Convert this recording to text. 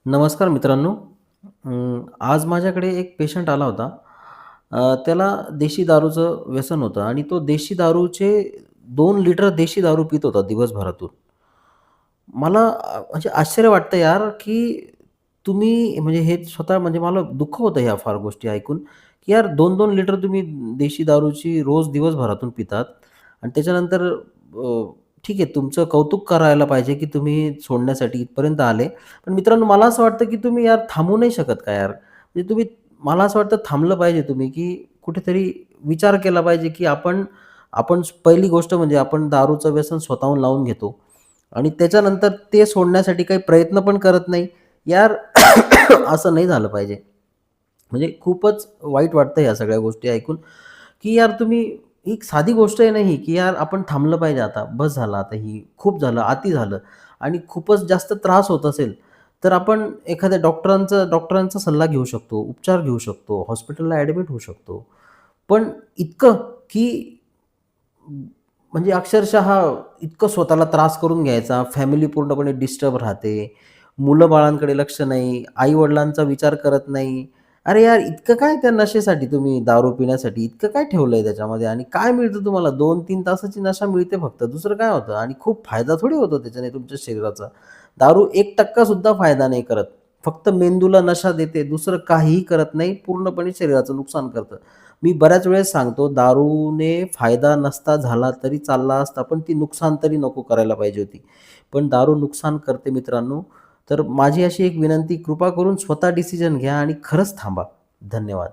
नमस्कार मित्रांनो. आज माझ्याकडे एक पेशंट आला होता. त्याला देशी दारूचं व्यसन होतं आणि तो देशी दारूचे 2 लिटर देशी दारू पीत होता दिवसभरातून. मला म्हणजे आश्चर्य वाटतं यार, की तुम्ही म्हणजे हे स्वतः म्हणजे मला दुःख होतं ह्या फार गोष्टी ऐकून, की यार 2-2 लिटर तुम्ही देशी दारूची रोज दिवसभरातून पितात आणि त्याच्यानंतर ठीक आहे तुमचं कौतुक करायला पाहिजे, की तुम्ही सोडण्यासाठी इथपर्यंत आले. पण मित्रांनो मला असं वाटतं, की तुम्ही यार थांबू नाही शकत का यार? म्हणजे तुम्ही मला असं वाटतं थांबलं पाहिजे तुम्ही, की कुठेतरी विचार केला पाहिजे, की आपण आपण पहिली गोष्ट म्हणजे आपण दारूचं व्यसन स्वतःहून लावून घेतो आणि त्याच्यानंतर ते सोडण्यासाठी काही प्रयत्न पण करत नाही. यार असं नाही झालं पाहिजे. म्हणजे खूपच वाईट वाटतं ह्या सगळ्या गोष्टी ऐकून, की यार तुम्ही एक साधी गोष्ट आहे ना ही, की यार आपण थांबलं पाहिजे आता. बस झालं आता ही खूप झालं, अति झालं आणि खूपच जास्त त्रास होत असेल, तर आपण एखाद्या डॉक्टरांचा सल्ला घेऊ शकतो, उपचार घेऊ शकतो, हॉस्पिटलला ॲडमिट होऊ शकतो. पण इतकं, की म्हणजे अक्षरशः इतकं स्वतःला त्रास करून घ्यायचा, फॅमिली पूर्णपणे डिस्टर्ब राहते, मुलं-बाळांकडे लक्ष नाही, आई-वडिलांचा विचार करत नाही. अरे यार, इतकं काय त्या नशेसाठी तुम्ही दारू पिण्यासाठी इतकं काय ठेवलंय त्याच्यामध्ये आणि काय मिळतं तुम्हाला 2-3 तासाची नशा मिळते फक्त, दुसरं काय होतं आणि खूप फायदा थोडी होतो त्याच्याने तुमच्या शरीराचा. दारू 1% सुद्धा फायदा नाही करत. फक्त मेंदूला नशा देते, दुसरं काहीही करत नाही, पूर्णपणे शरीराचं नुकसान करतं. मी बऱ्याच वेळेस सांगतो दारूने फायदा नसता झाला तरी चालला असता, पण ती नुकसान तरी नको करायला पाहिजे होती. पण दारू नुकसान करते मित्रांनो. तर माझी अशी एक विनंती, कृपा करून स्वतः डिसिजन घ्या आणि खरंच थांबा. धन्यवाद.